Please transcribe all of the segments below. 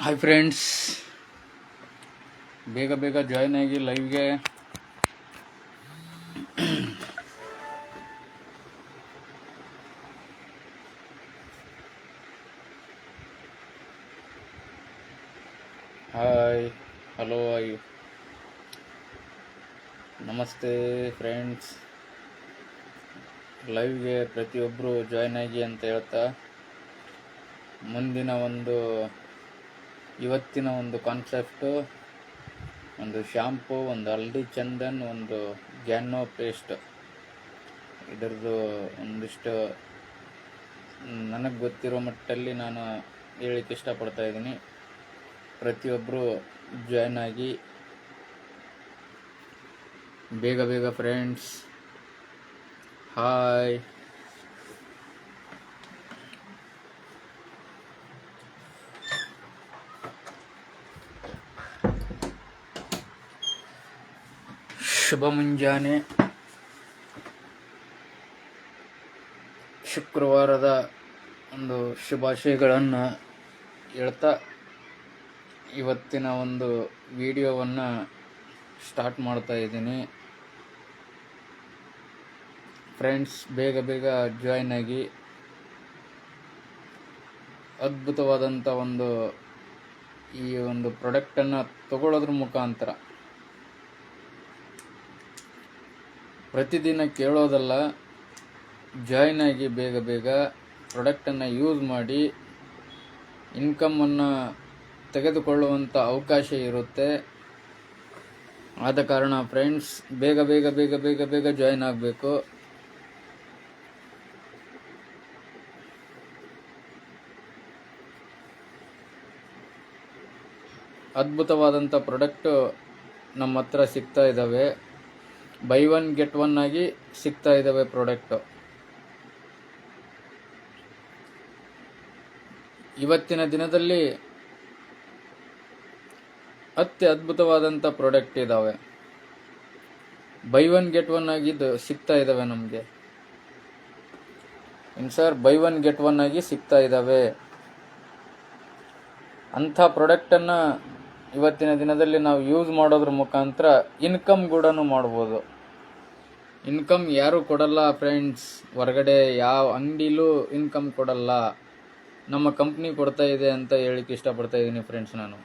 Hi friends, ಬೇಗ ಬೇಗ join ಆಗಿ ಲೈವ್ಗೆ. ಹಾಯ್, ಹಲೋ, ನಮಸ್ತೆ ಫ್ರೆಂಡ್ಸ್. ಲೈವ್ಗೆ ಪ್ರತಿಯೊಬ್ಬರು ಜಾಯ್ನ್ ಆಗಿ ಅಂತ ಹೇಳ್ತಾ, ಇವತ್ತಿನ ಒಂದು ಕಾನ್ಸೆಪ್ಟು, ಒಂದು ಶ್ಯಾಂಪು, ಒಂದು ಹಲ್ದಿ ಚಂದನ್, ಒಂದು ಗ್ಯಾನೋ ಪೇಸ್ಟ್. ಇದರದ್ದು ಒಂದಿಷ್ಟು ನನಗೆ ಗೊತ್ತಿರೋ ಮಟ್ಟಲ್ಲಿ ನಾನು ಹೇಳಲಿಕ್ಕೆ ಇಷ್ಟಪಡ್ತಾ ಇದ್ದೀನಿ. ಪ್ರತಿಯೊಬ್ಬರು ಜಾಯ್ನ್ ಆಗಿ ಬೇಗ ಬೇಗ ಫ್ರೆಂಡ್ಸ್. ಹಾಯ್, ಶುಭ ಮುಂಜಾನೆ. ಶುಕ್ರವಾರದ ಒಂದು ಶುಭಾಶಯಗಳನ್ನು ಹೇಳ್ತಾ ಇವತ್ತಿನ ಒಂದು ವಿಡಿಯೋವನ್ನು ಸ್ಟಾರ್ಟ್ ಮಾಡ್ತಾ ಇದ್ದೀನಿ. ಫ್ರೆಂಡ್ಸ್, ಬೇಗ ಬೇಗ ಜಾಯ್ನ್ ಆಗಿ. ಅದ್ಭುತವಾದಂಥ ಈ ಒಂದು ಪ್ರಾಡಕ್ಟನ್ನು ತಗೊಳ್ಳೋದ್ರ ಮುಖಾಂತರ ಪ್ರತಿದಿನ ಕೇಳೋದಲ್ಲ, ಜಾಯ್ನ್ ಆಗಿ ಬೇಗ ಬೇಗ ಪ್ರಾಡಕ್ಟನ್ನು ಯೂಸ್ ಮಾಡಿ ಇನ್ಕಮನ್ನು ತೆಗೆದುಕೊಳ್ಳುವಂಥ ಅವಕಾಶ ಇರುತ್ತೆ. ಆದ ಕಾರಣ ಫ್ರೆಂಡ್ಸ್, ಬೇಗ ಬೇಗ ಬೇಗ ಬೇಗ ಬೇಗ ಜಾಯ್ನ್ ಆಗಬೇಕು. ಅದ್ಭುತವಾದಂಥ ಪ್ರಾಡಕ್ಟು ನಮ್ಮ ಹತ್ರ ಸಿಗ್ತಾ ಇದ್ದಾವೆ. ಬೈ ಒನ್ ಗೆಟ್ ಒನ್ ಆಗಿ ಸಿಗ್ತಾ ಇದ್ದಾವೆ ಪ್ರಾಡಕ್ಟು. ಇವತ್ತಿನ ದಿನದಲ್ಲಿ ಅದ್ಭುತವಾದಂಥ ಪ್ರಾಡಕ್ಟ್ ಇದ್ದಾವೆ. ಬೈ ಒನ್ ಗೆಟ್ ಒನ್ ಆಗಿದ್ದು ಸಿಗ್ತಾ ಇದ್ದಾವೆ ನಮಗೆ. Sir, by one get one ಆಗಿ ಸಿಗ್ತಾ ಇದ್ದಾವೆ. ಅಂಥ ಪ್ರಾಡಕ್ಟನ್ನು ಇವತ್ತಿನ ದಿನದಲ್ಲಿ ನಾವು ಯೂಸ್ ಮಾಡೋದ್ರ ಮುಖಾಂತರ ಇನ್ಕಮ್ ಕೂಡ ಮಾಡ್ಬೋದು. ಇನ್ಕಮ್ ಯಾರೂ ಕೊಡಲ್ಲ ಫ್ರೆಂಡ್ಸ್, ಹೊರಗಡೆ ಯಾವ ಅಂಗಡಿಲೂ ಇನ್ಕಮ್ ಕೊಡಲ್ಲ. ನಮ್ಮ ಕಂಪ್ನಿ ಕೊಡ್ತಾ ಇದೆ ಅಂತ ಹೇಳಿಕ್ಕೆ ಇಷ್ಟಪಡ್ತಾ ಇದ್ದೀನಿ ಫ್ರೆಂಡ್ಸ್. ನಾನು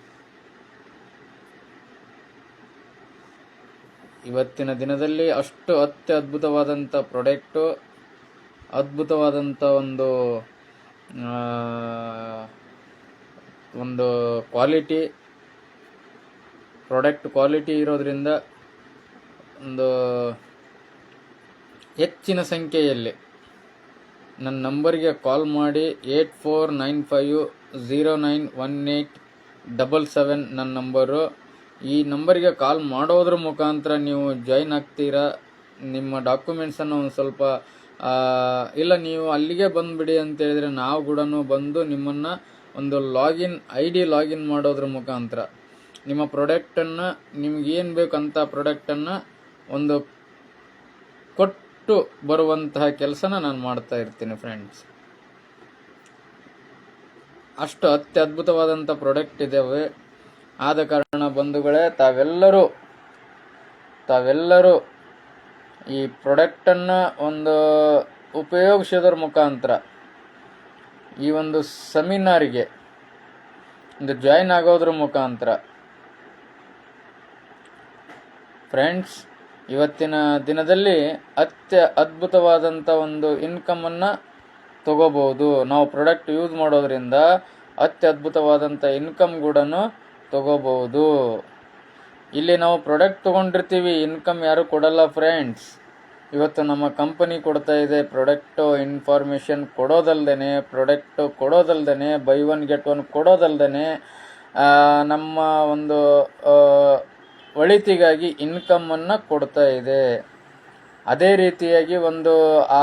ಇವತ್ತಿನ ದಿನದಲ್ಲಿ ಅಷ್ಟು ಅದ್ಭುತವಾದಂಥ ಪ್ರಾಡಕ್ಟು, ಅದ್ಭುತವಾದಂಥ ಒಂದು ಪ್ರಾಡಕ್ಟ್ ಕ್ವಾಲಿಟಿ ಇರೋದ್ರಿಂದ ಒಂದು ಹೆಚ್ಚಿನ ಸಂಖ್ಯೆಯಲ್ಲಿ ನನ್ನ ನಂಬರ್ಗೆ ಕಾಲ್ ಮಾಡಿ. 8495091877 ನನ್ನ ನಂಬರು. ಈ ನಂಬರ್ಗೆ ಕಾಲ್ ಮಾಡೋದ್ರ ಮುಖಾಂತರ ನೀವು ಜಾಯ್ನ್ ಆಗ್ತೀರಾ. ನಿಮ್ಮ ಡಾಕ್ಯುಮೆಂಟ್ಸನ್ನು ಒಂದು ಸ್ವಲ್ಪ ಇಲ್ಲ, ನೀವು ಅಲ್ಲಿಗೆ ಬಂದುಬಿಡಿ ಅಂತ ಹೇಳಿದರೆ ನಾವು ಕೂಡ ಬಂದು ನಿಮ್ಮನ್ನು ಒಂದು ಲಾಗಿನ್ ಮಾಡೋದ್ರ ಮುಖಾಂತರ ನಿಮ್ಮ ಪ್ರಾಡಕ್ಟನ್ನು, ನಿಮಗೇನು ಬೇಕಂತ ಪ್ರಾಡಕ್ಟನ್ನು ಒಂದು ಕೊಟ್ಟು ಬರುವಂತಹ ಕೆಲಸನ ನಾನು ಮಾಡ್ತಾ ಇರ್ತೀನಿ ಫ್ರೆಂಡ್ಸ್. ಅಷ್ಟು ಅದ್ಭುತವಾದಂಥ ಪ್ರಾಡಕ್ಟ್ ಇದ್ದಾವೆ. ಆದ ಕಾರಣ ಬಂಧುಗಳೇ, ತಾವೆಲ್ಲರೂ ಈ ಪ್ರಾಡಕ್ಟನ್ನು ಉಪಯೋಗಿಸೋದ್ರ ಮುಖಾಂತರ ಈ ಒಂದು ಸೆಮಿನಾರಿಗೆ ಜಾಯ್ನ್ ಆಗೋದ್ರ ಮುಖಾಂತರ ಫ್ರೆಂಡ್ಸ್, ಇವತ್ತಿನ ದಿನದಲ್ಲಿ ಅದ್ಭುತವಾದಂಥ ಇನ್ಕಮನ್ನು ತಗೋಬಹುದು. ನಾವು ಪ್ರಾಡಕ್ಟ್ ಯೂಸ್ ಮಾಡೋದ್ರಿಂದ ಅದ್ಭುತವಾದಂಥ ಇನ್ಕಮ್ ಕೂಡ ತಗೋಬಹುದು. ಇಲ್ಲಿ ನಾವು ಪ್ರಾಡಕ್ಟ್ ತೊಗೊಂಡಿರ್ತೀವಿ, ಇನ್ಕಮ್ ಯಾರು ಕೊಡಲ್ಲ ಫ್ರೆಂಡ್ಸ್. ಇವತ್ತು ನಮ್ಮ ಕಂಪನಿ ಕೊಡ್ತಾ ಇದೆ ಪ್ರಾಡಕ್ಟು ಇನ್ಫಾರ್ಮೇಷನ್ ಕೊಡೋದಲ್ದೇ ಬೈ ಒನ್ ಗೆಟ್ ಒನ್ ಕೊಡೋದಲ್ದೇ ನಮ್ಮ ಒಳಿತಿಗಾಗಿ ಇನ್ಕಮನ್ನು ಕೊಡ್ತಾ ಇದೆ. ಅದೇ ರೀತಿಯಾಗಿ ಆ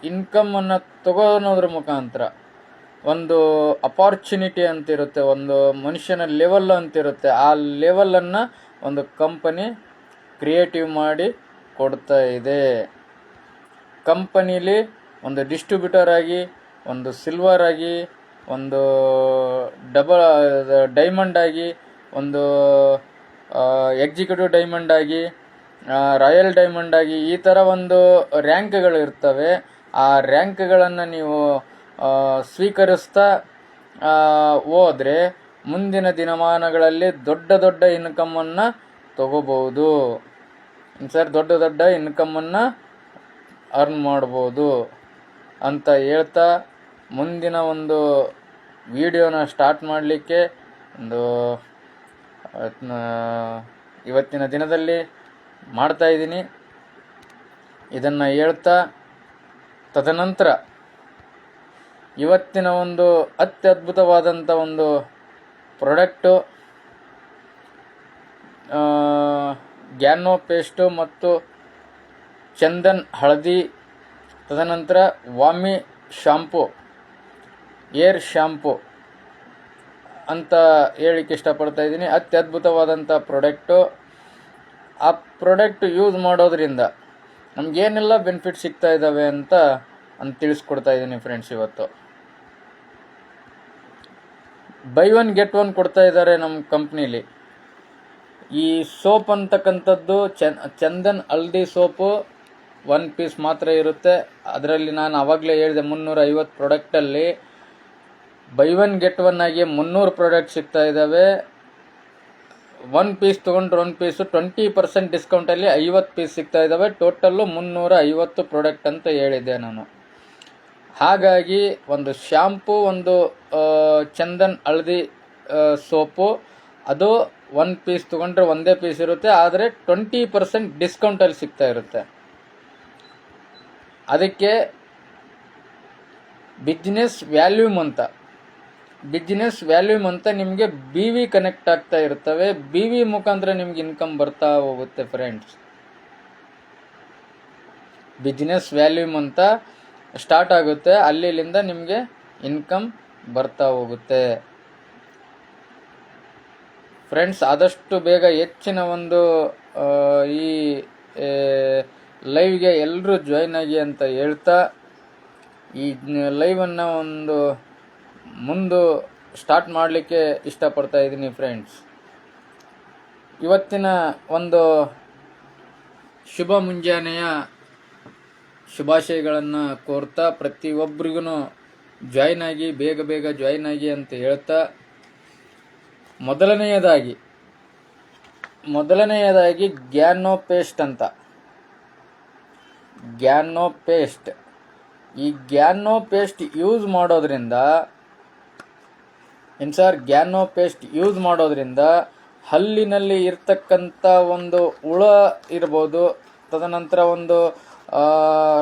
ಇನ್ಕಮನ್ನು ತಗೊಳೋದ್ರ ಮುಖಾಂತರ ಅಪಾರ್ಚುನಿಟಿ ಅಂತಿರುತ್ತೆ, ಮನುಷ್ಯನ ಲೆವೆಲ್ ಅಂತಿರುತ್ತೆ. ಆ ಲೆವೆಲನ್ನು ಕಂಪನಿ ಕ್ರಿಯೇಟಿವ್ ಮಾಡಿ ಕೊಡ್ತಾ ಇದೆ. ಕಂಪನಿಲಿ ಡಿಸ್ಟ್ರಿಬ್ಯೂಟರ್ ಆಗಿ, ಸಿಲ್ವರ್ ಆಗಿ, ಒಂದು ಡೈಮಂಡ್ ಆಗಿ, ಒಂದು ಎಕ್ಸಿಕ್ಯೂಟಿವ್ ಡೈಮಂಡ್ ಆಗಿ, ರಾಯಲ್ ಡೈಮಂಡ್ ಆಗಿ, ಈ ಥರ ಒಂದು ರ್ಯಾಂಕ್ಗಳು ಇರ್ತವೆ. ಆ ರ್ಯಾಂಕ್ಗಳನ್ನು ನೀವು ಸ್ವೀಕರಿಸ್ತಾ ಹೋದರೆ ಮುಂದಿನ ದಿನಮಾನಗಳಲ್ಲಿ ದೊಡ್ಡ ದೊಡ್ಡ ಇನ್ಕಮನ್ನು ತಗೋಬೋದು ಸರ್, ದೊಡ್ಡ ದೊಡ್ಡ ಇನ್ಕಮನ್ನು ಅರ್ನ್ ಮಾಡ್ಬೋದು ಅಂತ ಹೇಳ್ತಾ ಮುಂದಿನ ಒಂದು ವಿಡಿಯೋನ ಸ್ಟಾರ್ಟ್ ಮಾಡಲಿಕ್ಕೆ ಒಂದು ಇವತ್ತಿನ ದಿನದಲ್ಲಿ ಮಾಡ್ತಾಯಿದ್ದೀನಿ. ಇದನ್ನು ಹೇಳ್ತಾ ತದನಂತರ ಇವತ್ತಿನ ಒಂದು ಅತ್ಯದ್ಭುತವಾದಂಥ ಒಂದು ಪ್ರಾಡಕ್ಟು ಗ್ಯಾನೋ ಪೇಸ್ಟು ಮತ್ತು ಚಂದನ್ ಹಳದಿ, ತದನಂತರ ವಾಮಿ ಶಾಂಪು, ಏರ್ ಶಾಂಪು ಅಂತ ಹೇಳಿಕ್ಕೆ ಇಷ್ಟಪಡ್ತಾ ಇದ್ದೀನಿ. ಅತ್ಯದ್ಭುತವಾದಂಥ ಪ್ರಾಡಕ್ಟು. ಆ ಪ್ರಾಡಕ್ಟ್ ಯೂಸ್ ಮಾಡೋದ್ರಿಂದ ನಮಗೇನೆಲ್ಲ ಬೆನಿಫಿಟ್ ಸಿಗ್ತಾ ಇದ್ದಾವೆ ಅಂತ ತಿಳಿಸ್ಕೊಡ್ತಾ ಇದ್ದೀನಿ ಫ್ರೆಂಡ್ಸ್. ಇವತ್ತು ಬೈ ಒನ್ ಗೆಟ್ ಒನ್ ಕೊಡ್ತಾ ಇದ್ದಾರೆ ನಮ್ಮ ಕಂಪ್ನೀಲಿ. ಈ ಸೋಪ್ ಅಂತಕ್ಕಂಥದ್ದು ಚಂದನ್ ಹಲ್ದಿ ಸೋಪು 1 ಪೀಸ್ ಮಾತ್ರ ಇರುತ್ತೆ. ಅದರಲ್ಲಿ ನಾನು ಆವಾಗಲೇ ಹೇಳಿದೆ 350 ಪ್ರಾಡಕ್ಟಲ್ಲಿ ಬೈ ಒನ್ ಗೆಟ್ ಒನ್ ಆಗಿ 300 ಪ್ರಾಡಕ್ಟ್ ಸಿಗ್ತಾ ಇದ್ದಾವೆ. 1 ಪೀಸ್ ತೊಗೊಂಡ್ರೆ 1 ಪೀಸು 20% ಡಿಸ್ಕೌಂಟಲ್ಲಿ 50 ಪೀಸ್ ಸಿಗ್ತಾ ಇದ್ದಾವೆ. ಟೋಟಲ್ಲು 350 ಪ್ರಾಡಕ್ಟ್ ಅಂತ ಹೇಳಿದ್ದೆ ನಾನು. ಹಾಗಾಗಿ ಒಂದು ಶ್ಯಾಂಪು, ಒಂದು ಚಂದನ್ ಹಳದಿ ಸೋಪು, ಅದು 1 ಪೀಸ್ ತೊಗೊಂಡ್ರೆ ಒಂದೇ ಪೀಸ್ ಇರುತ್ತೆ, ಆದರೆ 20% ಡಿಸ್ಕೌಂಟಲ್ಲಿ ಸಿಗ್ತಾ ಇರುತ್ತೆ. ಅದಕ್ಕೆ ಬಿಸ್ನೆಸ್ ವ್ಯಾಲ್ಯೂಮ್ ಅಂತ ನಿಮಗೆ BV ಕನೆಕ್ಟ್ ಆಗ್ತಾ ಇರ್ತವೆ. BV ಮುಖಾಂತರ ನಿಮ್ಗೆ ಇನ್ಕಮ್ ಬರ್ತಾ ಹೋಗುತ್ತೆ ಫ್ರೆಂಡ್ಸ್. ಬಿಸ್ನೆಸ್ ವ್ಯಾಲ್ಯೂಮ್ ಅಂತ ಸ್ಟಾರ್ಟ್ ಆಗುತ್ತೆ, ಅಲ್ಲಿಂದ ನಿಮಗೆ ಇನ್ಕಮ್ ಬರ್ತಾ ಹೋಗುತ್ತೆ ಫ್ರೆಂಡ್ಸ್. ಆದಷ್ಟು ಬೇಗ ಹೆಚ್ಚಿನ ಒಂದು ಈ ಲೈವ್ಗೆ ಎಲ್ಲರೂ ಜಾಯ್ನ್ ಆಗಿ ಅಂತ ಹೇಳ್ತಾ ಈ ಲೈವನ್ನು ಒಂದು ಮುಂದೆ ಸ್ಟಾರ್ಟ್ ಮಾಡಲಿಕ್ಕೆ ಇಷ್ಟಪಡ್ತಾ ಇದ್ದೀನಿ ಫ್ರೆಂಡ್ಸ್. ಇವತ್ತಿನ ಒಂದು ಶುಭ ಮುಂಜಾನೆಯ ಶುಭಾಶಯಗಳನ್ನು ಕೋರ್ತಾ ಪ್ರತಿಯೊಬ್ಬರಿಗೂ ಜಾಯ್ನ್ ಆಗಿ, ಬೇಗ ಬೇಗ ಜಾಯ್ನ್ ಆಗಿ ಅಂತ ಹೇಳ್ತಾ, ಮೊದಲನೆಯದಾಗಿ ಗ್ಯಾನೋ ಪೇಸ್ಟ್. ಈ ಗ್ಯಾನೋ ಪೇಸ್ಟ್ ಯೂಸ್ ಮಾಡೋದ್ರಿಂದ ಹಲ್ಲಿನಲ್ಲಿ ಇರ್ತಕ್ಕಂಥ ಒಂದು ಹುಳ ಇರ್ಬೋದು, ತದನಂತರ ಒಂದು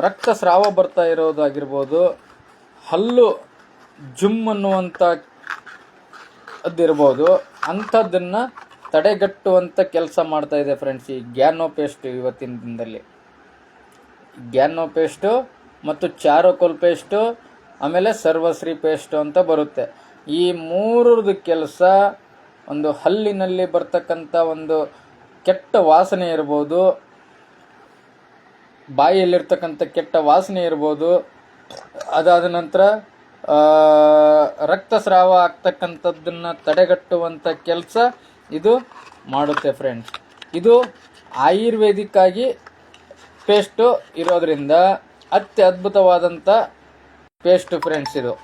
ರಕ್ತಸ್ರಾವ ಬರ್ತಾ ಇರೋದಾಗಿರ್ಬೋದು, ಹಲ್ಲು ಜುಮ್ ಅನ್ನುವಂಥ ಅದಿರ್ಬೋದು, ಅಂಥದ್ದನ್ನು ತಡೆಗಟ್ಟುವಂಥ ಕೆಲಸ ಮಾಡ್ತಾ ಇದೆ ಫ್ರೆಂಡ್ಸ್ ಈ ಗ್ಯಾನೋ ಪೇಸ್ಟ್. ಇವತ್ತಿನ ದಿನದಲ್ಲಿ ಗ್ಯಾನೋ ಪೇಸ್ಟು ಮತ್ತು ಚಾರೋಕೋಲ್ ಪೇಸ್ಟು, ಆಮೇಲೆ ಸರ್ವಶ್ರೀ ಪೇಸ್ಟು ಅಂತ ಬರುತ್ತೆ. ಈ ಮೂರರದು ಕೆಲಸ ಒಂದು ಹಲ್ಲಿನಲ್ಲಿ ಬರ್ತಕ್ಕಂಥ ಒಂದು ಕೆಟ್ಟ ವಾಸನೆ ಇರ್ಬೋದು, ಬಾಯಿಯಲ್ಲಿರ್ತಕ್ಕಂಥ ಕೆಟ್ಟ ವಾಸನೆ ಇರ್ಬೋದು, ಅದಾದ ನಂತರ ರಕ್ತಸ್ರಾವ ಆಗ್ತಕ್ಕಂಥದ್ದನ್ನು ತಡೆಗಟ್ಟುವಂಥ ಕೆಲಸ ಇದು ಮಾಡುತ್ತೆ ಫ್ರೆಂಡ್ಸ್. ಇದು ಆಯುರ್ವೇದಿಕ್ ಆಗಿ ಪೇಸ್ಟು ಇರೋದ್ರಿಂದ ಅತ್ಯದ್ಭುತವಾದಂಥ ಪೇಸ್ಟು ಫ್ರೆಂಡ್ಸ್. ಇದು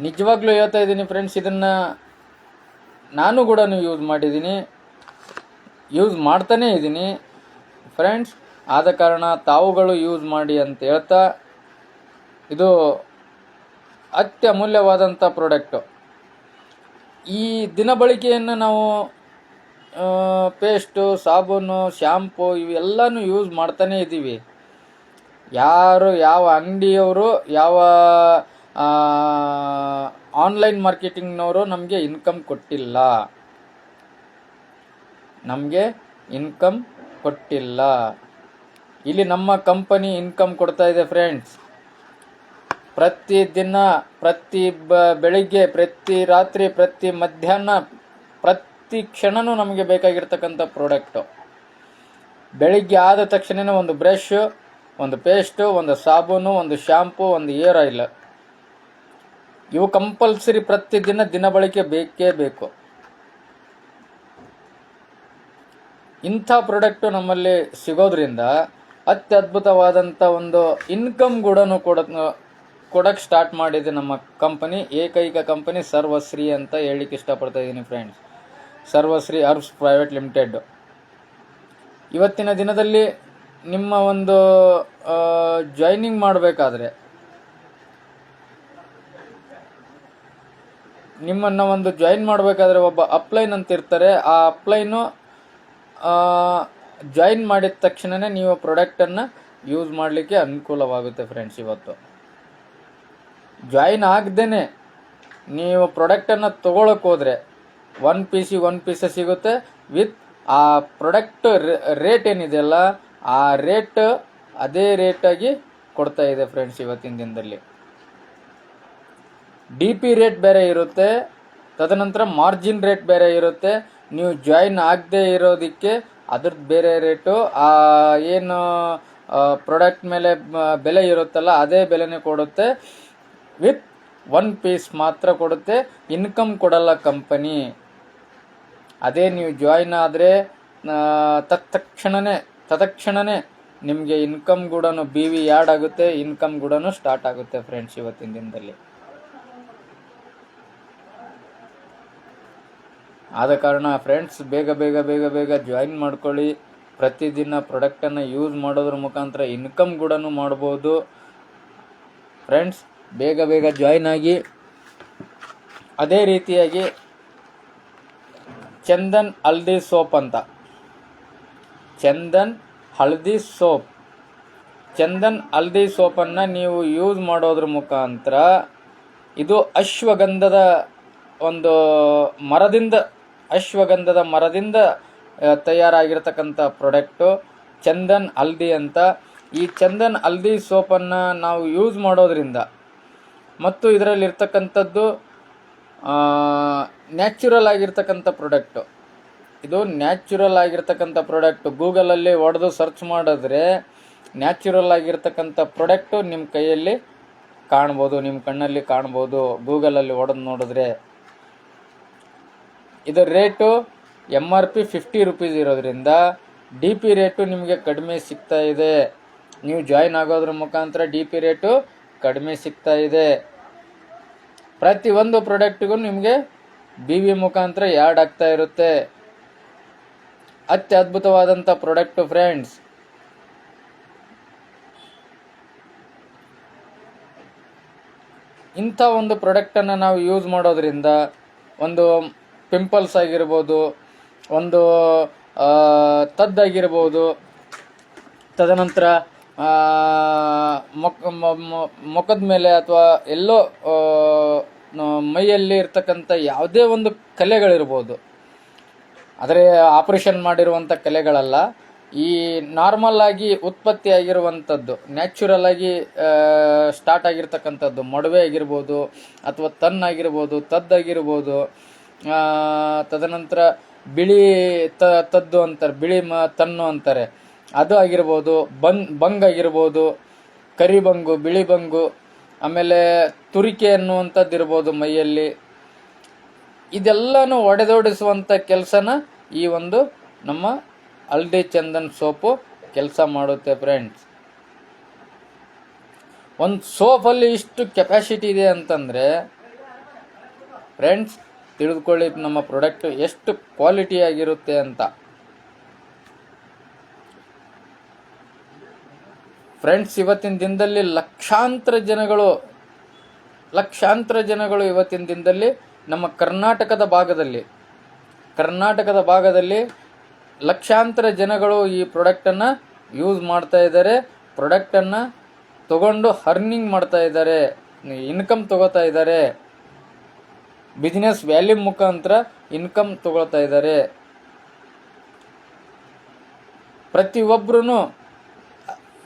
ನಿಜವಾಗ್ಲೂ ಹೇಳ್ತಾ ಇದ್ದೀನಿ ಫ್ರೆಂಡ್ಸ್, ಇದನ್ನು ನಾನು ಕೂಡ ಯೂಸ್ ಮಾಡ್ತಾನೇ ಇದ್ದೀನಿ ಫ್ರೆಂಡ್ಸ್. ಆದ ಕಾರಣ ತಾವುಗಳು ಯೂಸ್ ಮಾಡಿ ಅಂತ ಹೇಳ್ತಾ, ಇದು ಅತ್ಯಮೂಲ್ಯವಾದಂಥ ಪ್ರಾಡಕ್ಟು. ಈ ದಿನಬಳಕೆಯನ್ನು ನಾವು ಪೇಸ್ಟು, ಸಾಬೂನು, ಶ್ಯಾಂಪು ಇವೆಲ್ಲನೂ ಯೂಸ್ ಮಾಡ್ತಾನೇ ಇದ್ದೀವಿ. ಯಾವ ಅಂಗಡಿಯವರು, ಯಾವ ಆನ್ಲೈನ್ ಮಾರ್ಕೆಟಿಂಗ್ನವರು ನಮಗೆ ಇನ್ಕಮ್ ಕೊಟ್ಟಿಲ್ಲ. ಇಲ್ಲಿ ನಮ್ಮ ಕಂಪನಿ ಇನ್ಕಮ್ ಕೊಡ್ತಾ ಇದೆ ಫ್ರೆಂಡ್ಸ್. ಪ್ರತಿದಿನ, ಪ್ರತಿ ಬೆಳಿಗ್ಗೆ, ಪ್ರತಿ ರಾತ್ರಿ, ಪ್ರತಿ ಮಧ್ಯಾಹ್ನ, ಪ್ರತಿ ಕ್ಷಣನೂ ನಮಗೆ ಬೇಕಾಗಿರ್ತಕ್ಕಂಥ ಪ್ರಾಡಕ್ಟು. ಬೆಳಿಗ್ಗೆ ಆದ ತಕ್ಷಣವೇ ಒಂದು ಬ್ರಷ್, ಒಂದು ಪೇಸ್ಟು, ಒಂದು ಸಾಬೂನು, ಒಂದು ಶ್ಯಾಂಪು, ಒಂದು ಏರ್ ಆಯಿಲ್ ಇವು ಕಂಪಲ್ಸರಿ ಪ್ರತಿದಿನ ದಿನಬಳಕೆ ಬೇಕೇ ಬೇಕು. ಇಂಥ ಪ್ರಾಡಕ್ಟು ನಮ್ಮಲ್ಲಿ ಸಿಗೋದ್ರಿಂದ ಅತ್ಯದ್ಭುತವಾದಂಥ ಒಂದು ಇನ್ಕಮ್ ಕೂಡ ಕೊಡಕ್ಕೆ ಸ್ಟಾರ್ಟ್ ಮಾಡಿದೆ ನಮ್ಮ ಕಂಪನಿ. ಏಕೈಕ ಕಂಪನಿ ಸರ್ವಶ್ರೀ ಅಂತ ಹೇಳಲಿಕ್ಕೆ ಇಷ್ಟಪಡ್ತಾ ಇದ್ದೀನಿ friends. Sarvashree Herbs Private Limited. ಇವತ್ತಿನ ದಿನದಲ್ಲಿ ನಿಮ್ಮ ಒಂದು ಜಾಯ್ನಿಂಗ್ ಮಾಡಬೇಕಾದ್ರೆ ನಿಮ್ಮನ್ನು ಒಂದು ಜಾಯಿನ್ ಮಾಡಬೇಕಾದ್ರೆ ಒಬ್ಬ ಅಪ್ಲೈನ್ ಅಂತ ಇರ್ತಾರೆ. ಆ ಅಪ್ಲೈನು ಜಾಯಿನ್ ಮಾಡಿದ ತಕ್ಷಣವೇ ನೀವು ಪ್ರಾಡಕ್ಟನ್ನು ಯೂಸ್ ಮಾಡಲಿಕ್ಕೆ ಅನುಕೂಲವಾಗುತ್ತೆ ಫ್ರೆಂಡ್ಸ್. ಇವತ್ತು ಜಾಯಿನ್ ಆಗದೇನೆ ನೀವು ಪ್ರಾಡಕ್ಟನ್ನು ತೊಗೊಳಕ್ಕೆ ಹೋದರೆ ಒನ್ ಪೀಸ್ ಸಿಗುತ್ತೆ. ವಿತ್ ಆ ಪ್ರಾಡಕ್ಟ್ ರೇಟ್ ಏನಿದೆಯಲ್ಲ ಆ ರೇಟ್ ಅದೇ ರೇಟಾಗಿ ಕೊಡ್ತಾ ಇದೆ ಫ್ರೆಂಡ್ಸ್. ಇವತ್ತಿನ ದಿನದಲ್ಲಿ DP ರೇಟ್ ಬೇರೆ ಇರುತ್ತೆ, ತದನಂತರ ಮಾರ್ಜಿನ್ ರೇಟ್ ಬೇರೆ ಇರುತ್ತೆ. ನೀವು ಜಾಯಿನ್ ಆಗದೆ ಇರೋದಕ್ಕೆ ಅದ್ರದ್ದು ಬೇರೆ ರೇಟು, ಏನು ಪ್ರಾಡಕ್ಟ್ ಮೇಲೆ ಬೆಲೆ ಇರುತ್ತಲ್ಲ ಅದೇ ಬೆಲೆನೇ ಕೊಡುತ್ತೆ. ವಿತ್ ಒನ್ ಪೀಸ್ ಮಾತ್ರ ಕೊಡುತ್ತೆ, ಇನ್ಕಮ್ ಕೊಡಲ್ಲ ಕಂಪನಿ. ಅದೇ ನೀವು ಜಾಯಿನ್ ಆದರೆ ತತ್ಕ್ಷಣನೇ ನಿಮಗೆ ಇನ್ಕಮ್ ಕೂಡ BV ಆ್ಯಡ್ ಆಗುತ್ತೆ, ಇನ್ಕಮ್ ಕೂಡ ಸ್ಟಾರ್ಟ್ ಆಗುತ್ತೆ ಫ್ರೆಂಡ್ಸ್ ಇವತ್ತಿನ ದಿನದಲ್ಲಿ. ಆದ ಕಾರಣ ಫ್ರೆಂಡ್ಸ್ ಬೇಗ ಜಾಯಿನ್ ಮಾಡ್ಕೊಳ್ಳಿ. ಪ್ರತಿದಿನ ಪ್ರಾಡಕ್ಟನ್ನು ಯೂಸ್ ಮಾಡೋದ್ರ ಮುಖಾಂತರ ಇನ್ಕಮ್ ಕೂಡ ಮಾಡ್ಬೋದು ಫ್ರೆಂಡ್ಸ್. ಬೇಗ ಜಾಯಿನ್ ಆಗಿ. ಅದೇ ರೀತಿಯಾಗಿ ಚಂದನ್ ಹಲ್ದಿ ಸೋಪ್ ಅಂತ, ಚಂದನ್ ಹಲ್ದಿ ಸೋಪನ್ನು ನೀವು ಯೂಸ್ ಮಾಡೋದ್ರ ಮುಖಾಂತರ ಇದು ಅಶ್ವಗಂಧದ ಮರದಿಂದ ತಯಾರಾಗಿರ್ತಕ್ಕಂಥ ಪ್ರಾಡಕ್ಟು ಚಂದನ್ ಹಲ್ದಿ ಅಂತ. ಈ ಚಂದನ್ ಹಲ್ದಿ ಸೋಪನ್ನು ನಾವು ಯೂಸ್ ಮಾಡೋದ್ರಿಂದ ಮತ್ತು ಇದರಲ್ಲಿರ್ತಕ್ಕಂಥದ್ದು ನ್ಯಾಚುರಲ್ ಆಗಿರ್ತಕ್ಕಂಥ ಪ್ರಾಡಕ್ಟು. ಇದು ನ್ಯಾಚುರಲ್ ಆಗಿರ್ತಕ್ಕಂಥ ಪ್ರಾಡಕ್ಟು. ಗೂಗಲಲ್ಲಿ ಹೊಡೆದು ಸರ್ಚ್ ಮಾಡಿದ್ರೆ ನ್ಯಾಚುರಲ್ ಆಗಿರ್ತಕ್ಕಂಥ ಪ್ರಾಡಕ್ಟು ನಿಮ್ಮ ಕೈಯಲ್ಲಿ ಕಾಣ್ಬೋದು, ನಿಮ್ಮ ಕಣ್ಣಲ್ಲಿ ಕಾಣ್ಬೋದು. ಗೂಗಲಲ್ಲಿ ಹೊಡೆದು ನೋಡಿದ್ರೆ ಇದರ ರೇಟು MRP 50 ರೂಪೀಸ್ ಇರೋದ್ರಿಂದ DP ರೇಟು ನಿಮಗೆ ಕಡಿಮೆ ಸಿಗ್ತಾ ಇದೆ. ನೀವು ಜಾಯಿನ್ ಆಗೋದ್ರ ಮುಖಾಂತರ DP ರೇಟು ಕಡಿಮೆ ಸಿಗ್ತಾ ಇದೆ. ಪ್ರತಿಯೊಂದು ಪ್ರಾಡಕ್ಟಿಗೂ ನಿಮಗೆ BV ಮುಖಾಂತರ ಆ್ಯಡ್ ಆಗ್ತಾ ಇರುತ್ತೆ. ಅತ್ಯದ್ಭುತವಾದಂಥ ಪ್ರಾಡಕ್ಟು ಫ್ರೆಂಡ್ಸ್. ಇಂಥ ಒಂದು ಪ್ರಾಡಕ್ಟನ್ನು ನಾವು ಯೂಸ್ ಮಾಡೋದ್ರಿಂದ ಒಂದು ಪಿಂಪಲ್ಸ್ ಆಗಿರ್ಬೋದು, ಒಂದು ತದ್ದಾಗಿರ್ಬೋದು, ತದನಂತರ ಮುಖದ ಮೇಲೆ ಅಥವಾ ಎಲ್ಲೋ ಮೈಯಲ್ಲಿ ಇರ್ತಕ್ಕಂಥ ಯಾವುದೇ ಒಂದು ಕಲೆಗಳಿರ್ಬೋದು, ಆದರೆ ಆಪರೇಷನ್ ಮಾಡಿರುವಂಥ ಕಲೆಗಳಲ್ಲ, ಈ ನಾರ್ಮಲ್ ಆಗಿ ಉತ್ಪತ್ತಿ ಆಗಿರುವಂಥದ್ದು, ನ್ಯಾಚುರಲ್ ಆಗಿ ಸ್ಟಾರ್ಟ್ ಆಗಿರ್ತಕ್ಕಂಥದ್ದು, ಮೊಡವೆ ಆಗಿರ್ಬೋದು ಅಥವಾ ತನ್ನಾಗಿರ್ಬೋದು, ತದ್ದಾಗಿರ್ಬೋದು, ತದನಂತರ ಬಿಳಿ ತದ್ದು ಅಂತಾರೆ, ಬಿಳಿ ತನ್ನು ಅಂತಾರೆ, ಅದು ಆಗಿರ್ಬೋದು, ಬಂಗ್ ಆಗಿರ್ಬೋದು, ಕರಿಬಂಗು, ಬಿಳಿ ಬಂಗು, ಆಮೇಲೆ ತುರಿಕೆ ಅನ್ನುವಂಥದ್ದು ಇರ್ಬೋದು ಮೈಯಲ್ಲಿ. ಇದೆಲ್ಲನೂ ಒಡೆದೋಡಿಸುವಂಥ ಕೆಲಸನ ಈ ಒಂದು ನಮ್ಮ ಹಲ್ದಿ ಚಂದನ್ ಸೋಪು ಕೆಲಸ ಮಾಡುತ್ತೆ ಫ್ರೆಂಡ್ಸ್. ಒಂದು ಸೋಪಲ್ಲಿ ಇಷ್ಟು ಕೆಪಾಸಿಟಿ ಇದೆ ಅಂತಂದರೆ ಫ್ರೆಂಡ್ಸ್ ತಿಳಿದುಕೊಳ್ಳಿ ನಮ್ಮ ಪ್ರಾಡಕ್ಟ್ ಎಷ್ಟು ಕ್ವಾಲಿಟಿ ಆಗಿರುತ್ತೆ ಅಂತ. ಫ್ರೆಂಡ್ಸ್, ಇವತ್ತಿನ ದಿನದಲ್ಲಿ ಲಕ್ಷಾಂತರ ಜನಗಳು ಇವತ್ತಿನ ದಿನದಲ್ಲಿ ನಮ್ಮ ಕರ್ನಾಟಕದ ಭಾಗದಲ್ಲಿ ಲಕ್ಷಾಂತರ ಜನಗಳು ಈ ಪ್ರಾಡಕ್ಟನ್ನು ಯೂಸ್ ಮಾಡ್ತಾ ಇದ್ದಾರೆ. ಪ್ರಾಡಕ್ಟನ್ನು ತಗೊಂಡು ಅರ್ನಿಂಗ್ ಮಾಡ್ತಾ ಇದ್ದಾರೆ, ಇನ್ಕಮ್ ತಗೋತಾ ಇದ್ದಾರೆ. ಬಿಸ್ನೆಸ್ ವ್ಯಾಲ್ಯೂ ಮುಖಾಂತರ ಇನ್ಕಮ್ ತಗೊಳ್ತಾ ಇದ್ದಾರೆ. ಪ್ರತಿಯೊಬ್ಬರೂ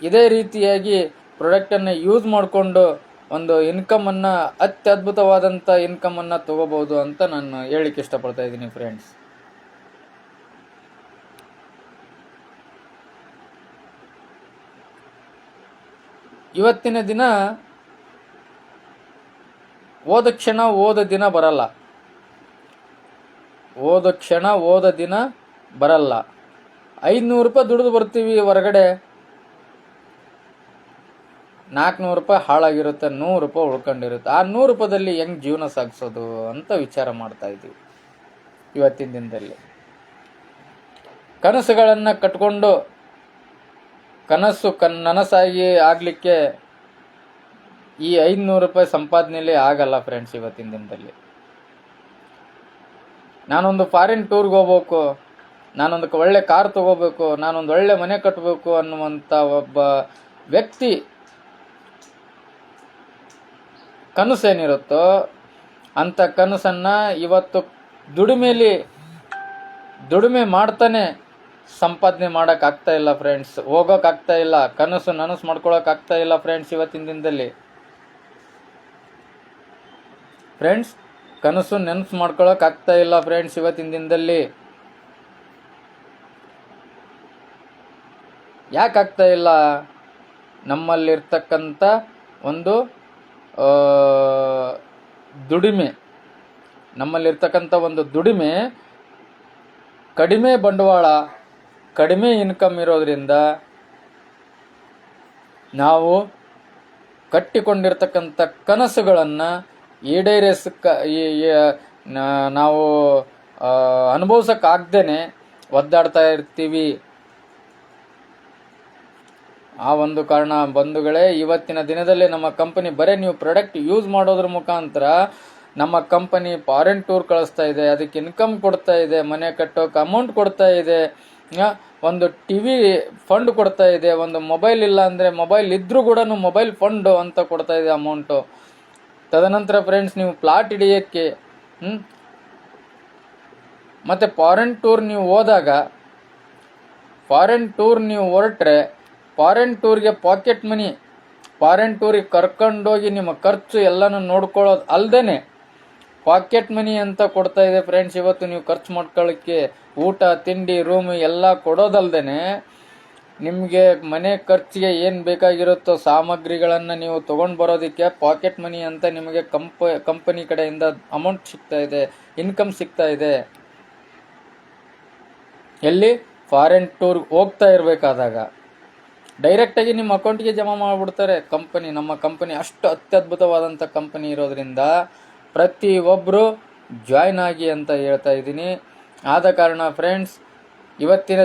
ಇದೇ ರೀತಿಯಾಗಿ ಪ್ರಾಡಕ್ಟನ್ನು ಯೂಸ್ ಮಾಡಿಕೊಂಡು ಒಂದು ಇನ್ಕಮನ್ನು, ಅತ್ಯದ್ಭುತವಾದಂಥ ಇನ್ಕಮನ್ನು ತಗೋಬೋದು ಅಂತ ನಾನು ಹೇಳಲಿಕ್ಕೆ ಇಷ್ಟಪಡ್ತಾ ಇದ್ದೀನಿ ಫ್ರೆಂಡ್ಸ್. ಇವತ್ತಿನ ದಿನ ಹೋದ ಕ್ಷಣ ಹೋದ ದಿನ ಬರಲ್ಲ. ಹೋದ ಕ್ಷಣ ಹೋದ ದಿನ ಬರಲ್ಲ. 500 ರೂಪಾಯಿ ದುಡಿದು ಬರ್ತೀವಿ ಹೊರಗಡೆ, 400 ರೂಪಾಯಿ ಹಾಳಾಗಿರುತ್ತೆ, 100 ರೂಪಾಯಿ ಉಳ್ಕೊಂಡಿರುತ್ತೆ. ಆ 100 ರೂಪಾಯಿದಲ್ಲಿ ಹೆಂಗೆ ಜೀವನ ಸಾಗಿಸೋದು ಅಂತ ವಿಚಾರ ಮಾಡ್ತಾ ಇದ್ದೀವಿ ಇವತ್ತಿನ ದಿನದಲ್ಲಿ. ಕನಸುಗಳನ್ನು ಕಟ್ಕೊಂಡು ಕನಸು ನನಸಾಗಿ ಆಗಲಿಕ್ಕೆ ಈ 500 ರೂಪಾಯಿ ಸಂಪಾದನೆಯಲ್ಲಿ ಆಗಲ್ಲ ಫ್ರೆಂಡ್ಸ್. ಇವತ್ತಿನ ದಿನದಲ್ಲಿ ನಾನೊಂದು ಫಾರಿನ್ ಟೂರ್ಗೆ ಹೋಗ್ಬೇಕು, ನಾನೊಂದು ಒಳ್ಳೆ ಕಾರ್ ತಗೋಬೇಕು, ನಾನೊಂದು ಒಳ್ಳೆ ಮನೆ ಕಟ್ಟಬೇಕು ಅನ್ನುವಂಥ ಒಬ್ಬ ವ್ಯಕ್ತಿ ಕನಸೇನಿರುತ್ತೋ ಅಂಥ ಕನಸನ್ನು ಇವತ್ತು ದುಡಿಮೆ ಮಾಡ್ತಾನೆ ಸಂಪಾದನೆ ಮಾಡೋಕ್ಕಾಗ್ತಾ ಇಲ್ಲ ಫ್ರೆಂಡ್ಸ್. ಹೋಗೋಕ್ಕಾಗ್ತಾ ಇಲ್ಲ, ನನಸು ಮಾಡ್ಕೊಳಕ್ಕಾಗ್ತಾ ಇಲ್ಲ ಫ್ರೆಂಡ್ಸ್ ಇವತ್ತಿನ ದಿನದಲ್ಲಿ. ಫ್ರೆಂಡ್ಸ್, ಕನಸು ನೆನಪು ಮಾಡ್ಕೊಳಕ್ಕಾಗ್ತಾ ಇಲ್ಲ ಫ್ರೆಂಡ್ಸ್ ಇವತ್ತಿನ ದಿನದಲ್ಲಿ. ಯಾಕಾಗ್ತಾ ಇಲ್ಲ? ನಮ್ಮಲ್ಲಿರ್ತಕ್ಕಂಥ ಒಂದು ದುಡಿಮೆ ಕಡಿಮೆ ಬಂಡವಾಳ, ಕಡಿಮೆ ಇನ್ಕಮ್ ಇರೋದ್ರಿಂದ ನಾವು ಕಟ್ಟಿಕೊಂಡಿರ್ತಕ್ಕಂಥ ಕನಸುಗಳನ್ನು ನಾವು ಅನುಭವಿಸೋಕ್ಕಾಗ್ದೇ ಒದ್ದಾಡ್ತಾ ಇರ್ತೀವಿ. ಆ ಒಂದು ಕಾರಣ ಬಂಧುಗಳೇ, ಇವತ್ತಿನ ದಿನದಲ್ಲಿ ನಮ್ಮ ಕಂಪನಿ ಬರೀ ನೀವು ಪ್ರಾಡಕ್ಟ್ ಯೂಸ್ ಮಾಡೋದ್ರ ಮುಖಾಂತರ ನಮ್ಮ ಕಂಪನಿ ಫಾರಿನ್ ಟೂರ್ ಕಳಿಸ್ತಾ ಇದೆ, ಅದಕ್ಕೆ ಇನ್ಕಮ್ ಕೊಡ್ತಾ ಇದೆ, ಮನೆ ಕಟ್ಟೋಕೆ ಅಮೌಂಟ್ ಕೊಡ್ತಾ ಇದೆ, ಒಂದು ಟಿವಿ ಫಂಡ್ ಕೊಡ್ತಾ ಇದೆ, ಒಂದು ಮೊಬೈಲ್ ಇಲ್ಲ ಅಂದರೆ ಮೊಬೈಲ್ ಇದ್ರೂ ಕೂಡ ಮೊಬೈಲ್ ಫಂಡು ಅಂತ ಕೊಡ್ತಾ ಇದೆ ಅಮೌಂಟು. ತದನಂತರ ಫ್ರೆಂಡ್ಸ್, ನೀವು ಪ್ಲಾಟ್ ಹಿಡಿಯೋಕ್ಕೆ ಮತ್ತು ಫಾರಿನ್ ಟೂರ್ ನೀವು ಹೋದಾಗ, ಫಾರಿನ್ ಟೂರ್ ನೀವು ಹೊರಟ್ರೆ ಫಾರಿನ್ ಟೂರ್ಗೆ ಪಾಕೆಟ್ ಮನಿ, ಫಾರಿನ್ ಟೂರಿಗೆ ಕರ್ಕೊಂಡೋಗಿ ನಿಮ್ಮ ಖರ್ಚು ಎಲ್ಲನೂ ನೋಡ್ಕೊಳ್ಳೋದು ಅಲ್ಲದೇ ಪಾಕೆಟ್ ಮನಿ ಅಂತ ಕೊಡ್ತಾ ಇದೆ ಫ್ರೆಂಡ್ಸ್. ಇವತ್ತು ನೀವು ಖರ್ಚು ಮಾಡ್ಕೊಳ್ಳೋಕ್ಕೆ ಊಟ ತಿಂಡಿ ರೂಮ್ ಎಲ್ಲ ಕೊಡೋದಲ್ದೇ ನಿಮಗೆ ಮನೆ ಖರ್ಚಿಗೆ ಏನು ಬೇಕಾಗಿರುತ್ತೋ ಸಾಮಗ್ರಿಗಳನ್ನು ನೀವು ತೊಗೊಂಡು ಬರೋದಕ್ಕೆ ಪಾಕೆಟ್ ಮನಿ ಅಂತ ನಿಮಗೆ ಕಂಪನಿ ಕಡೆಯಿಂದ ಅಮೌಂಟ್ ಸಿಗ್ತಾ ಇದೆ, ಇನ್ಕಮ್ ಸಿಗ್ತಾ ಇದೆ. ಎಲ್ಲಿ? ಫಾರಿನ್ ಟೂರ್ ಹೋಗ್ತಾ ಇರಬೇಕಾದಾಗ ಡೈರೆಕ್ಟಾಗಿ ನಿಮ್ಮ ಅಕೌಂಟಿಗೆ ಜಮಾ ಮಾಡಿಬಿಡ್ತಾರೆ ಕಂಪನಿ. ನಮ್ಮ ಕಂಪನಿ ಅಷ್ಟು ಅತ್ಯದ್ಭುತವಾದಂಥ ಕಂಪನಿ ಇರೋದ್ರಿಂದ ಪ್ರತಿಯೊಬ್ಬರು ಜಾಯ್ನ್ ಆಗಿ ಅಂತ ಹೇಳ್ತಾ ಇದ್ದೀನಿ. ಆದ ಕಾರಣ ಫ್ರೆಂಡ್ಸ್, ಇವತ್ತಿನ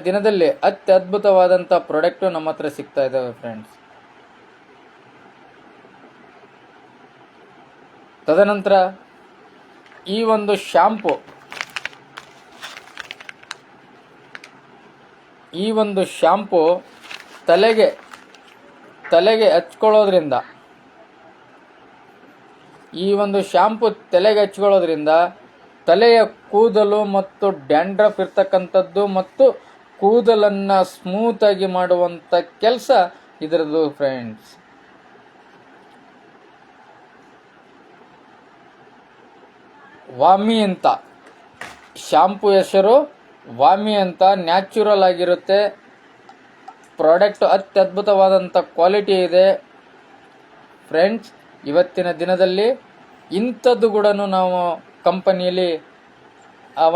ದಿನದಲ್ಲಿ ಅತ್ಯದ್ಭುತವಾದಂಥ ಪ್ರಾಡಕ್ಟು ನಮ್ಮ ಹತ್ರ ಸಿಗ್ತಾ ಇದ್ದಾವೆ ಫ್ರೆಂಡ್ಸ್. ತದನಂತರ ಈ ಒಂದು ಶಾಂಪು ತಲೆಗೆ ಹಚ್ಕೊಳ್ಳೋದ್ರಿಂದ ತಲೆಯ ಕೂದಲು ಮತ್ತು ಡ್ಯಾಂಡ್ರಫ್ ಇರ್ತಕ್ಕಂಥದ್ದು ಮತ್ತು ಕೂದಲನ್ನು ಸ್ಮೂತಾಗಿ ಮಾಡುವಂಥ ಕೆಲಸ ಇದರದ್ದು ಫ್ರೆಂಡ್ಸ್. ವಾಮಿ ಅಂತ ಶಾಂಪು ಹೆಸರು ವಾಮಿ ಅಂತ, ನ್ಯಾಚುರಲ್ ಆಗಿರುತ್ತೆ ಪ್ರಾಡಕ್ಟ್, ಅತ್ಯದ್ಭುತವಾದಂಥ ಕ್ವಾಲಿಟಿ ಇದೆ ಫ್ರೆಂಡ್ಸ್. ಇವತ್ತಿನ ದಿನದಲ್ಲಿ ಇಂಥದ್ದು ಕೂಡ ನಾವು ಕಂಪನಿಯಲ್ಲಿ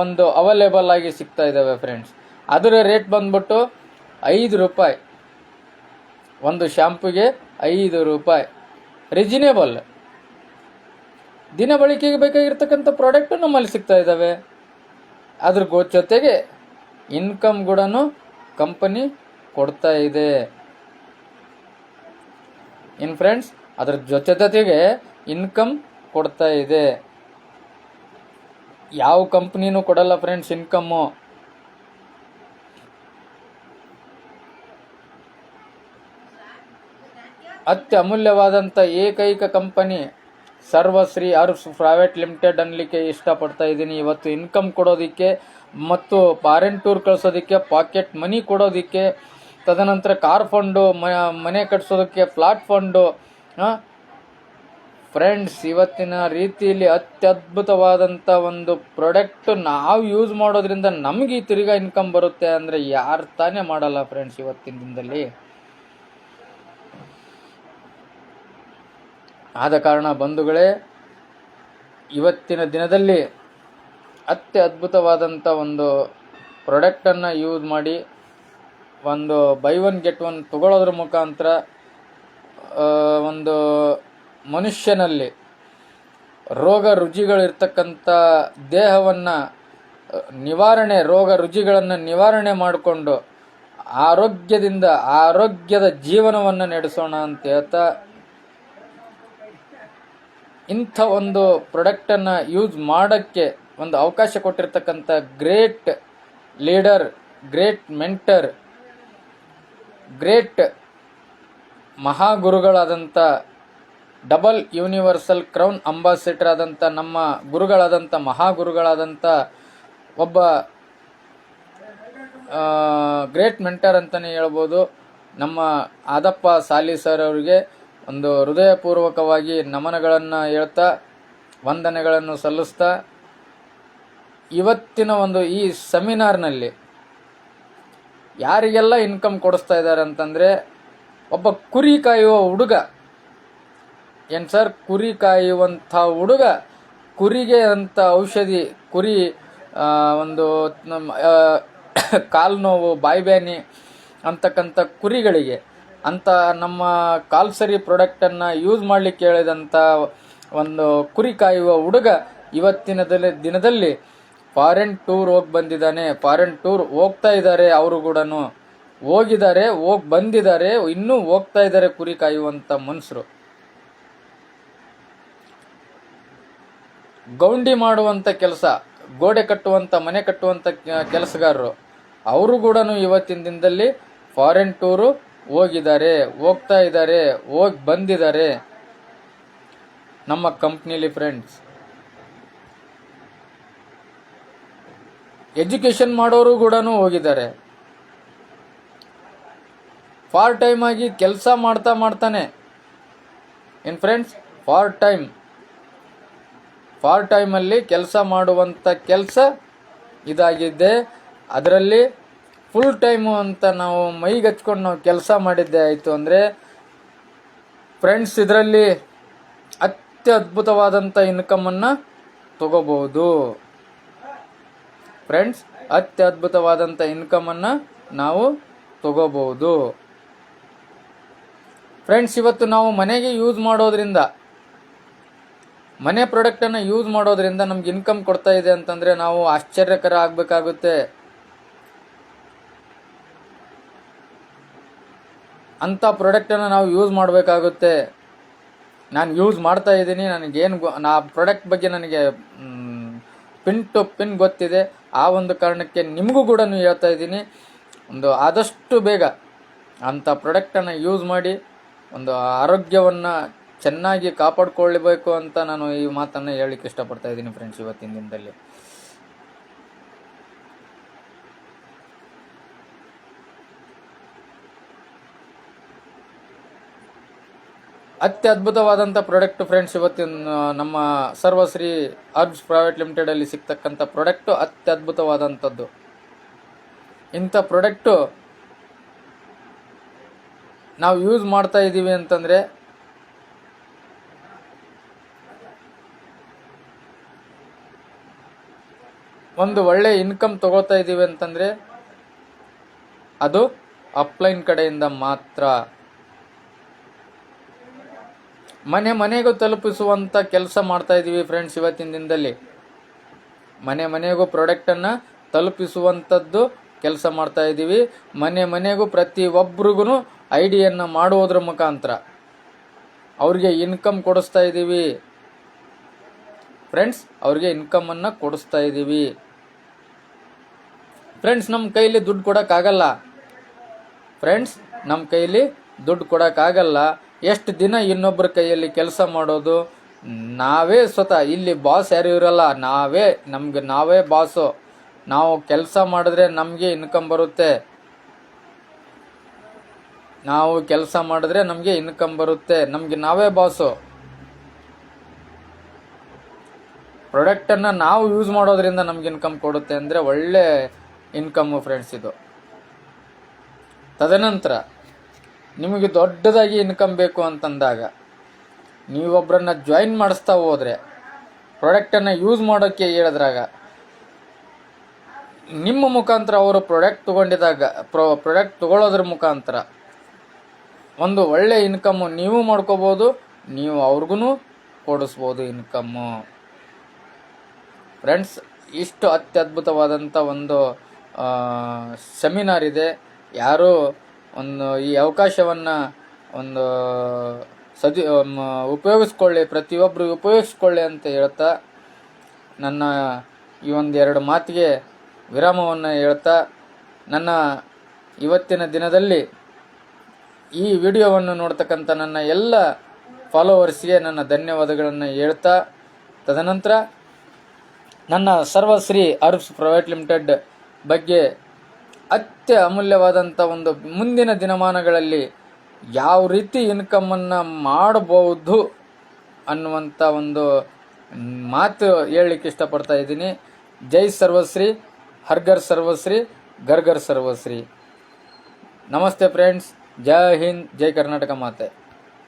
ಒಂದು ಅವೈಲೇಬಲ್ ಆಗಿ ಸಿಗ್ತಾ ಇದ್ದಾವೆ ಫ್ರೆಂಡ್ಸ್. ಅದರ ರೇಟ್ ಬಂದ್ಬಿಟ್ಟು 5 ರೂಪಾಯಿ, ಒಂದು ಶಾಂಪುಗೆ 5 ರೂಪಾಯಿ, ರಿಜನೇಬಲ್. ದಿನ ಬಳಕೆಗೆ ಬೇಕಾಗಿರ್ತಕ್ಕಂಥ ಪ್ರಾಡಕ್ಟು ನಮ್ಮಲ್ಲಿ ಸಿಗ್ತಾ ಇದ್ದಾವೆ. ಅದ್ರ ಜೊತೆಗೆ ಇನ್ಕಮ್ ಕೂಡ ಕಂಪನಿ ಕೊಡ್ತಾ ಇದೆ ಫ್ರೆಂಡ್ಸ್. ಅದ್ರ ಜೊತೆಗೆ ಇನ್ಕಮ್ ಕೊಡ್ತಾ ಇದೆ. ಯಾವ ಕಂಪ್ನಿನೂ ಕೊಡಲ್ಲ ಫ್ರೆಂಡ್ಸ್ ಇನ್ಕಮ್ಮು. ಅತ್ಯಮೂಲ್ಯವಾದಂಥ ಏಕೈಕ company Sarvashree Herbs Private Limited ಅನ್ನಲಿಕ್ಕೆ ಇಷ್ಟಪಡ್ತಾ ಇದ್ದೀನಿ. ಇವತ್ತು ಇನ್ಕಮ್ ಕೊಡೋದಕ್ಕೆ ಮತ್ತು ಫಾರಿನ್ ಟೂರ್ ಕಳಿಸೋದಕ್ಕೆ, ಪಾಕೆಟ್ ಮನಿ ಕೊಡೋದಕ್ಕೆ, ತದನಂತರ ಕಾರ್ ಫಂಡು, ಮನೆ ಕಟ್ಸೋದಕ್ಕೆ ಫ್ಲಾಟ್ ಫಂಡು ಫ್ರೆಂಡ್ಸ್. ಇವತ್ತಿನ ರೀತಿಯಲ್ಲಿ ಅತ್ಯದ್ಭುತವಾದಂಥ ಒಂದು ಪ್ರಾಡಕ್ಟ್ ನಾವು ಯೂಸ್ ಮಾಡೋದ್ರಿಂದ ನಮಗೆ ತಿರ್ಗಾ ಇನ್ಕಮ್ ಬರುತ್ತೆ ಅಂದರೆ ಯಾರು ತಾನೇ ಮಾಡಲ್ಲ ಫ್ರೆಂಡ್ಸ್ ಇವತ್ತಿನ ದಿನದಲ್ಲಿ. ಆದ ಕಾರಣ ಬಂಧುಗಳೇ, ಇವತ್ತಿನ ದಿನದಲ್ಲಿ ಅತ್ಯದ್ಭುತವಾದಂಥ ಒಂದು ಪ್ರಾಡಕ್ಟನ್ನು ಯೂಸ್ ಮಾಡಿ ಒಂದು ಬೈ ಒನ್ ಗೆಟ್ ಒನ್ ತಗೊಳ್ಳೋದ್ರ ಮುಖಾಂತರ ಒಂದು ಮನುಷ್ಯನಲ್ಲಿ ರೋಗ ರುಜಿಗಳಿರ್ತಕ್ಕಂಥ ದೇಹವನ್ನು ರೋಗ ರುಜಿಗಳನ್ನು ನಿವಾರಣೆ ಮಾಡಿಕೊಂಡು ಆರೋಗ್ಯದ ಜೀವನವನ್ನು ನಡೆಸೋಣ ಅಂತ ಹೇಳ್ತಾ, ಇಂಥ ಒಂದು ಪ್ರಾಡಕ್ಟನ್ನು ಯೂಸ್ ಮಾಡೋಕ್ಕೆ ಒಂದು ಅವಕಾಶ ಕೊಟ್ಟಿರ್ತಕ್ಕಂಥ great leader, great mentor, great ಮಹಾಗುರುಗಳಾದಂಥ ಡಬಲ್ ಯೂನಿವರ್ಸಲ್ ಕ್ರೌನ್ ಅಂಬಾಸಿಡರ್ ಆದಂಥ ನಮ್ಮ ಗುರುಗಳಾದಂಥ ಮಹಾಗುರುಗಳಾದಂಥ ಒಬ್ಬ ಗ್ರೇಟ್ ಮೆಂಟರ್ ಅಂತಲೇ ಹೇಳ್ಬೋದು, ನಮ್ಮ ಆದಪ್ಪ ಸಾಲಿ ಸರ್ ಅವರಿಗೆ ಒಂದು ಹೃದಯಪೂರ್ವಕವಾಗಿ ನಮನಗಳನ್ನು ಹೇಳ್ತಾ, ವಂದನೆಗಳನ್ನು ಸಲ್ಲಿಸ್ತಾ, ಇವತ್ತಿನ ಒಂದು ಈ ಸೆಮಿನಾರ್ನಲ್ಲಿ ಯಾರಿಗೆಲ್ಲ ಇನ್ಕಮ್ ಕೊಡಿಸ್ತಾ ಇದ್ದಾರೆ ಅಂತಂದರೆ, ಒಬ್ಬ ಕುರಿ ಕಾಯುವ ಹುಡುಗ, ಏನು ಸರ್, ಕುರಿ ಕಾಯುವಂಥ ಹುಡುಗ ಕುರಿಗೆ ಅಂತ ಔಷಧಿ, ಕುರಿ ಒಂದು ಕಾಲು ನೋವು, ಬಾಯಿಬ್ಯಾನಿ ಅಂತಕ್ಕಂಥ ಕುರಿಗಳಿಗೆ ಅಂತ ನಮ್ಮ ಕಾಲ್ಸರಿ ಪ್ರಾಡಕ್ಟನ್ನು ಯೂಸ್ ಮಾಡಲಿಕ್ಕೆ ಹೇಳಿದಂಥ ಒಂದು ಕುರಿ ಕಾಯುವ ಹುಡುಗ ಇವತ್ತಿನ ದಿನದಲ್ಲಿ ಫಾರಿನ್ ಟೂರ್ ಹೋಗಿ ಬಂದಿದ್ದಾನೆ. ಫಾರಿನ್ ಟೂರ್ ಹೋಗ್ತಾ ಇದ್ದಾರೆ, ಅವರು ಕೂಡ ಹೋಗಿದ್ದಾರೆ, ಹೋಗಿ ಬಂದಿದ್ದಾರೆ, ಇನ್ನೂ ಹೋಗ್ತಾ ಇದ್ದಾರೆ ಕುರಿ ಕಾಯುವಂಥ ಮನುಷ್ಯರು. ಗೌಂಡಿ ಮಾಡುವಂಥ ಕೆಲಸ, ಗೋಡೆ ಕಟ್ಟುವಂಥ, ಮನೆ ಕಟ್ಟುವಂಥ ಕೆಲಸಗಾರರು, ಅವರು ಕೂಡ ಇವತ್ತಿನ ದಿನದಲ್ಲಿ ಫಾರಿನ್ ಟೂರು ಹೋಗಿದ್ದಾರೆ, ಹೋಗ್ತಾ ಇದ್ದಾರೆ, ಹೋಗಿ ಬಂದಿದ್ದಾರೆ ನಮ್ಮ ಕಂಪ್ನಿಲಿ. ಫ್ರೆಂಡ್ಸ್, ಎಜುಕೇಷನ್ ಮಾಡೋರು ಕೂಡ ಹೋಗಿದ್ದಾರೆ. ಪಾರ್ಟ್ ಟೈಮ್ ಆಗಿ ಕೆಲಸ ಮಾಡ್ತಾನೆ ಏನು ಫ್ರೆಂಡ್ಸ್, ಪಾರ್ಟ್ ಟೈಮಲ್ಲಿ ಕೆಲಸ ಮಾಡುವಂಥ ಕೆಲಸ ಇದಾಗಿದೆ. ಅದರಲ್ಲಿ ಫುಲ್ ಟೈಮು ಅಂತ ನಾವು ಮೈಗೆ ಹಚ್ಕೊಂಡು ನಾವು ಕೆಲಸ ಮಾಡಿದ್ದೆ ಆಯಿತು ಅಂದರೆ ಫ್ರೆಂಡ್ಸ್, ಇದರಲ್ಲಿ ಅತ್ಯದ್ಭುತವಾದಂಥ ಇನ್ಕಮನ್ನು ತಗೋಬಹುದು. ಫ್ರೆಂಡ್ಸ್, ಅತ್ಯದ್ಭುತವಾದಂಥ ಇನ್ಕಮನ್ನು ನಾವು ತಗೋಬಹುದು. ಫ್ರೆಂಡ್ಸ್, ಇವತ್ತು ನಾವು ಮನೆಗೆ ಯೂಸ್ ಮಾಡೋದ್ರಿಂದ, ಮನೆ ಪ್ರಾಡಕ್ಟನ್ನು ಯೂಸ್ ಮಾಡೋದ್ರಿಂದ ನಮ್ಗೆ ಇನ್ಕಮ್ ಕೊಡ್ತಾ ಇದೆ ಅಂತಂದರೆ ನಾವು ಆಶ್ಚರ್ಯಕರ ಆಗಬೇಕಾಗುತ್ತೆ. ಅಂಥ ಪ್ರಾಡಕ್ಟನ್ನು ನಾವು ಯೂಸ್ ಮಾಡಬೇಕಾಗುತ್ತೆ. ನಾನು ಯೂಸ್ ಮಾಡ್ತಾ ಇದ್ದೀನಿ, ನಾ ಪ್ರಾಡಕ್ಟ್ ಬಗ್ಗೆ ನನಗೆ ಪಿನ್ ಟು ಪಿನ್ ಗೊತ್ತಿದೆ. ಆ ಒಂದು ಕಾರಣಕ್ಕೆ ನಿಮಗೂ ಕೂಡ ಹೇಳ್ತಾ ಇದ್ದೀನಿ, ಆದಷ್ಟು ಬೇಗ ಅಂಥ ಪ್ರಾಡಕ್ಟನ್ನು ಯೂಸ್ ಮಾಡಿ ಒಂದು ಆರೋಗ್ಯವನ್ನು ಚೆನ್ನಾಗಿ ಕಾಪಾಡಿಕೊಳ್ಳಬೇಕು ಅಂತ ನಾನು ಈ ಮಾತನ್ನು ಹೇಳಲಿಕ್ಕೆ ಇಷ್ಟಪಡ್ತಾ ಇದ್ದೀನಿ ಫ್ರೆಂಡ್ಸ್. ಇವತ್ತಿನ ದಿನದಲ್ಲಿ ಅತ್ಯದ್ಭುತವಾದಂಥ ಪ್ರಾಡಕ್ಟ್ ಫ್ರೆಂಡ್ಸ್. ಇವತ್ತಿನ ನಮ್ಮ ಸರ್ವಶ್ರೀ ಅರ್ಬ್ಸ್ ಪ್ರೈವೇಟ್ ಲಿಮಿಟೆಡಲ್ಲಿ ಸಿಗ್ತಕ್ಕಂಥ ಪ್ರಾಡಕ್ಟು ಅತ್ಯದ್ಭುತವಾದಂಥದ್ದು. ಇಂಥ ಪ್ರಾಡಕ್ಟು ನಾವು ಯೂಸ್ ಮಾಡ್ತಾ ಇದ್ದೀವಿ ಅಂತಂದರೆ ಒಂದು ಒಳ್ಳೆ ಇನ್ಕಮ್ ತಗೋತಾ ಇದ್ದೀವಿ ಅಂತಂದರೆ ಅದು ಅಪ್ಲೈನ್ ಕಡೆಯಿಂದ ಮಾತ್ರ. ಮನೆಗೂ ತಲುಪಿಸುವಂಥ ಕೆಲಸ ಮಾಡ್ತಾ ಇದ್ದೀವಿ ಫ್ರೆಂಡ್ಸ್. ಇವತ್ತಿನ ದಿನದಲ್ಲಿ ಮನೆಗೂ ಪ್ರಾಡಕ್ಟನ್ನು ತಲುಪಿಸುವಂಥದ್ದು ಕೆಲಸ ಮಾಡ್ತಾ ಇದ್ದೀವಿ. ಮನೆಗೂ ಪ್ರತಿಯೊಬ್ಬರಿಗೂ ಐಡಿಯನ್ನು ಮಾಡುವುದ್ರ ಮುಖಾಂತರ ಅವ್ರಿಗೆ ಇನ್ಕಮ್ ಕೊಡಿಸ್ತಾ ಇದ್ದೀವಿ ಫ್ರೆಂಡ್ಸ್. ಅವ್ರಿಗೆ ಇನ್ಕಮನ್ನು ಕೊಡಿಸ್ತಾ ಇದ್ದೀವಿ ಫ್ರೆಂಡ್ಸ್. ನಮ್ಮ ಕೈಲಿ ದುಡ್ಡು ಕೊಡೋಕ್ಕಾಗಲ್ಲ ಫ್ರೆಂಡ್ಸ್, ನಮ್ಮ ಕೈಲಿ ದುಡ್ಡು ಕೊಡೋಕ್ಕಾಗಲ್ಲ. ಎಷ್ಟು ದಿನ ಇನ್ನೊಬ್ಬರ ಕೈಯಲ್ಲಿ ಕೆಲಸ ಮಾಡೋದು? ನಾವೇ ಸ್ವತಃ ಇಲ್ಲಿ ಬಾಸ್ ಯಾರು ಇರಲ್ಲ, ನಾವೇ ಬಾಸು. ನಾವು ಕೆಲಸ ಮಾಡಿದ್ರೆ ನಮಗೆ ಇನ್ಕಮ್ ಬರುತ್ತೆ. ನಮಗೆ ನಾವೇ ಬಾಸು. ಪ್ರಾಡಕ್ಟನ್ನು ನಾವು ಯೂಸ್ ಮಾಡೋದ್ರಿಂದ ನಮ್ಗೆ ಇನ್ಕಮ್ ಕೊಡುತ್ತೆ ಅಂದರೆ ಒಳ್ಳೆ ಇನ್ಕಮ್ಮು ಫ್ರೆಂಡ್ಸ್ ಇದು. ತದನಂತರ ನಿಮಗೆ ದೊಡ್ಡದಾಗಿ ಇನ್ಕಮ್ ಬೇಕು ಅಂತಂದಾಗ ನೀವೊಬ್ಬರನ್ನ ಜಾಯಿನ್ ಮಾಡಿಸ್ತಾ ಹೋದರೆ, ಪ್ರಾಡಕ್ಟನ್ನು ಯೂಸ್ ಮಾಡೋಕ್ಕೆ ಹೇಳಿದ್ರಾಗ ನಿಮ್ಮ ಮುಖಾಂತರ ಅವರು ಪ್ರಾಡಕ್ಟ್ ತಗೊಳ್ಳೋದ್ರ ಮುಖಾಂತರ ಒಂದು ಒಳ್ಳೆ ಇನ್ಕಮ್ಮು ನೀವು ಮಾಡ್ಕೋಬೋದು, ನೀವು ಅವ್ರಿಗೂ ಕೊಡಿಸ್ಬೋದು ಇನ್ಕಮ್ಮು. ಫ್ರೆಂಡ್ಸ್, ಇಷ್ಟು ಅತ್ಯದ್ಭುತವಾದಂಥ ಒಂದು ಸೆಮಿನಾರ್ ಇದೆ. ಯಾರೂ ಈ ಅವಕಾಶವನ್ನು ಉಪಯೋಗಿಸ್ಕೊಳ್ಳಿ, ಪ್ರತಿಯೊಬ್ಬರು ಉಪಯೋಗಿಸ್ಕೊಳ್ಳಿ ಅಂತ ಹೇಳ್ತಾ ನನ್ನ ಈ 1-2 ಮಾತಿಗೆ ವಿರಾಮವನ್ನು ಹೇಳ್ತಾ, ನನ್ನ ಇವತ್ತಿನ ದಿನದಲ್ಲಿ ಈ ವಿಡಿಯೋವನ್ನು ನೋಡ್ತಕ್ಕಂಥ ನನ್ನ ಎಲ್ಲ ಫಾಲೋವರ್ಸ್ಗೆ ನನ್ನ ಧನ್ಯವಾದಗಳನ್ನು ಹೇಳ್ತಾ, ತದನಂತರ ನನ್ನ ಸರ್ವಶ್ರೀ ಅರ್ಬ್ಸ್ ಪ್ರೈವೇಟ್ ಲಿಮಿಟೆಡ್ ಬಗ್ಗೆ ಅತ್ಯಮೂಲ್ಯವಾದಂಥ ಒಂದು ಮುಂದಿನ ದಿನಮಾನಗಳಲ್ಲಿ ಯಾವ ರೀತಿ ಇನ್ಕಮನ್ನು ಮಾಡಬಹುದು ಅನ್ನುವಂಥ ಒಂದು ಮಾತು ಹೇಳಲಿಕ್ಕೆ ಇಷ್ಟಪಡ್ತಾ ಇದ್ದೀನಿ. ಜೈ ಸರ್ವಶ್ರೀ, ಹರ್ಘರ್ ಸರ್ವಶ್ರೀ, ಘರ್ ಘರ್ ಸರ್ವಶ್ರೀ. ನಮಸ್ತೆ ಫ್ರೆಂಡ್ಸ್, ಜೈ ಹಿಂದ್, ಜೈ ಕರ್ನಾಟಕ ಮಾತೆ.